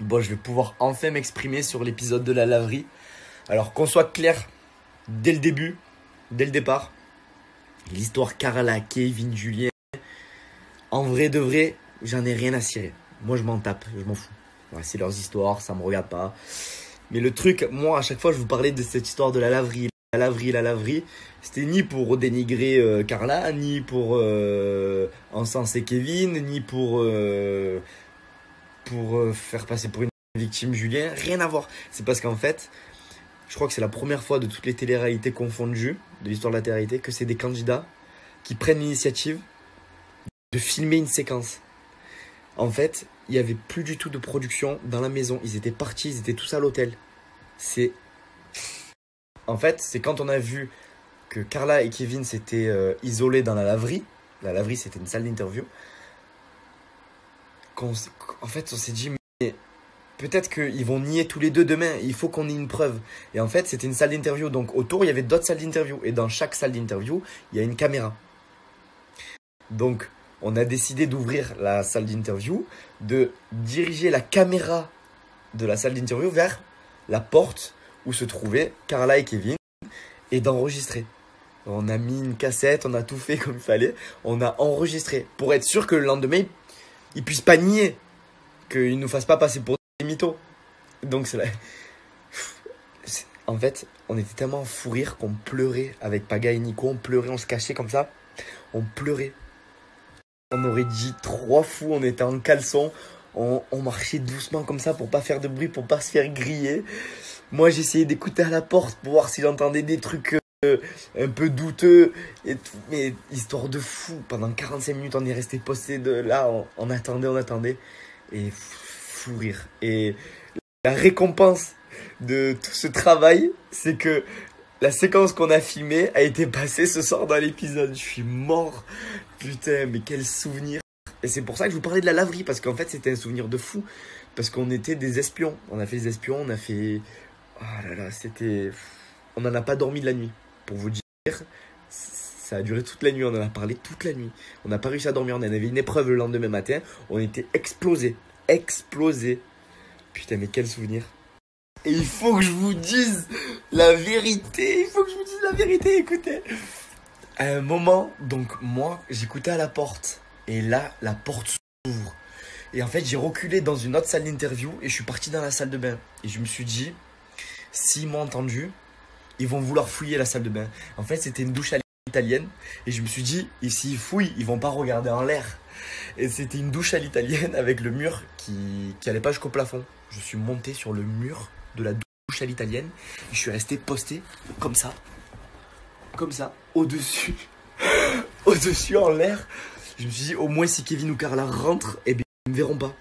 Bon, je vais pouvoir enfin m'exprimer sur l'épisode de la laverie. Alors qu'on soit clair dès le début, dès le départ, l'histoire Carla, Kevin, Julien, en vrai de vrai, j'en ai rien à cirer. Moi je m'en tape, je m'en fous. Ouais, c'est leurs histoires, ça me regarde pas. Mais le truc, moi à chaque fois je vous parlais de cette histoire de la laverie. La laverie, c'était ni pour dénigrer Carla, ni pour encenser Kevin, ni pour faire passer pour une victime Julien, rien à voir. C'est parce qu'en fait, je crois que c'est la première fois de toutes les téléréalités confondues de l'histoire de la télé-réalité que c'est des candidats qui prennent l'initiative de filmer une séquence. En fait, il n'y avait plus du tout de production dans la maison. Ils étaient partis, ils étaient tous à l'hôtel. C'est... En fait, c'est quand on a vu que Carla et Kevin s'étaient isolés dans la laverie. La laverie, c'était une salle d'interview. En fait, on s'est dit, mais peut-être qu'ils vont nier tous les deux demain. Il faut qu'on ait une preuve. Et en fait, c'était une salle d'interview. Donc autour, il y avait d'autres salles d'interview. Et dans chaque salle d'interview, il y a une caméra. Donc, on a décidé d'ouvrir la salle d'interview, de diriger la caméra de la salle d'interview vers la porte où se trouvaient Carla et Kevin et d'enregistrer. On a mis une cassette, on a tout fait comme il fallait. On a enregistré pour être sûr que le lendemain, ils puissent pas nier, qu'ils nous fassent pas passer pour des mythos. Donc c'est là. En fait, on était tellement en fou rire qu'on pleurait avec Paga et Nico. On pleurait, on se cachait comme ça. On pleurait. On aurait dit 3 fous, on était en caleçon. On marchait doucement comme ça pour pas faire de bruit, pour pas se faire griller. Moi, j'essayais d'écouter à la porte pour voir si j'entendais des trucs un peu douteux et tout. Mais histoire de fou. Pendant 45 minutes, on est resté posté de là. On attendait. Et fou rire. Et la récompense de tout ce travail, c'est que la séquence qu'on a filmée a été passée ce soir dans l'épisode. Je suis mort. Putain, mais quel souvenir. Et c'est pour ça que je vous parlais de la laverie. Parce qu'en fait, c'était un souvenir de fou. Parce qu'on était des espions. On a fait des espions, on a fait... Oh là là, c'était... On n'en a pas dormi de la nuit. Pour vous dire, ça a duré toute la nuit. On en a parlé toute la nuit. On n'a pas réussi à dormir. On en avait une épreuve le lendemain matin. On était explosés. Explosés. Putain, mais quel souvenir. Et il faut que je vous dise la vérité. Il faut que je vous dise la vérité. Écoutez. À un moment, donc moi, j'écoutais à la porte. Et là, la porte s'ouvre. Et en fait, j'ai reculé dans une autre salle d'interview. Et je suis parti dans la salle de bain. Et je me suis dit, s'ils m'ont entendu, ils vont vouloir fouiller la salle de bain. En fait, c'était une douche à l'italienne. Et je me suis dit, et s'ils fouillent, ils vont pas regarder en l'air. Et c'était une douche à l'italienne avec le mur qui allait pas jusqu'au plafond. Je suis monté sur le mur de la douche à l'italienne. Et je suis resté posté comme ça, au-dessus. Au-dessus en l'air. Je me suis dit, au moins si Kevin ou Carla rentrent, eh bien, ils me verront pas.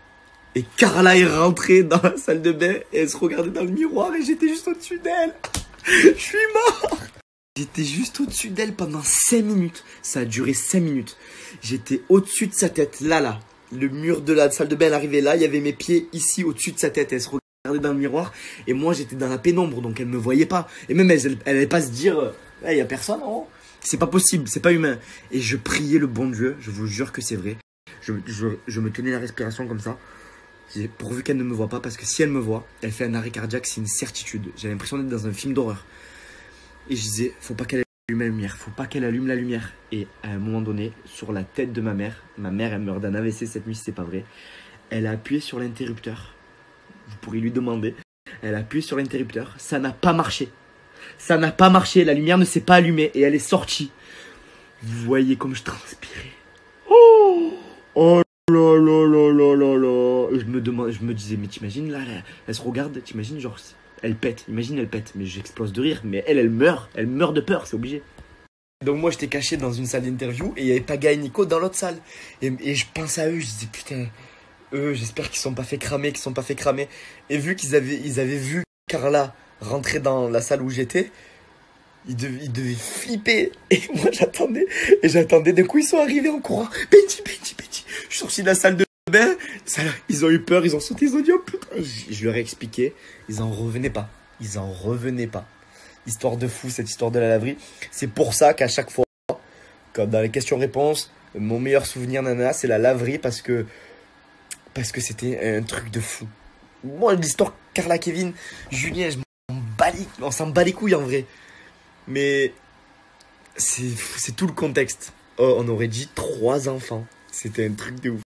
Et Carla est rentrée dans la salle de bain et elle se regardait dans le miroir et j'étais juste au-dessus d'elle. Je suis mort. J'étais juste au-dessus d'elle pendant 5 minutes. Ça a duré 5 minutes. J'étais au-dessus de sa tête, là. Le mur de la salle de bain, elle arrivait là. Il y avait mes pieds ici, au-dessus de sa tête. Elle se regardait dans le miroir. Et moi, j'étais dans la pénombre, donc elle me voyait pas. Et même elle allait pas se dire, il y a personne, oh. C'est pas possible, c'est pas humain. Et je priais le bon Dieu, je vous jure que c'est vrai. Je me tenais la respiration comme ça. Pourvu qu'elle ne me voit pas, parce que si elle me voit, elle fait un arrêt cardiaque, c'est une certitude. J'ai l'impression d'être dans un film d'horreur. Et je disais, faut pas qu'elle allume la lumière, faut pas qu'elle allume la lumière. Et à un moment donné, sur la tête de ma mère, elle meurt d'un AVC cette nuit, si c'est pas vrai. Elle a appuyé sur l'interrupteur. Vous pourrez lui demander. Elle a appuyé sur l'interrupteur, ça n'a pas marché. Ça n'a pas marché, la lumière ne s'est pas allumée et elle est sortie. Vous voyez comme je transpirais. Oh là là là là là là. Je me disais, mais t'imagines là, elle se regarde, t'imagines genre, elle pète, imagine elle pète. Mais j'explose de rire, mais elle meurt de peur, c'est obligé. Donc moi j'étais caché dans une salle d'interview et il y avait Paga et Nico dans l'autre salle. Et je pensais à eux, je disais putain, eux j'espère qu'ils sont pas fait cramer, Et vu qu'ils avaient vu Carla rentrer dans la salle où j'étais, ils devaient flipper. Et moi j'attendais, d'un coup ils sont arrivés en courant. Benji. Je suis sorti de la salle de bain, ils ont eu peur, ils ont sauté, ils ont dit oh putain. Je leur ai expliqué, ils en revenaient pas. Histoire de fou, cette histoire de la laverie. C'est pour ça qu'à chaque fois, comme dans les questions-réponses, mon meilleur souvenir nana, c'est la laverie parce que c'était un truc de fou. Moi, l'histoire Carla, Kevin, Julien, on s'en bat les couilles en vrai. Mais c'est tout le contexte. Oh, on aurait dit 3 enfants. C'était un truc de ouf.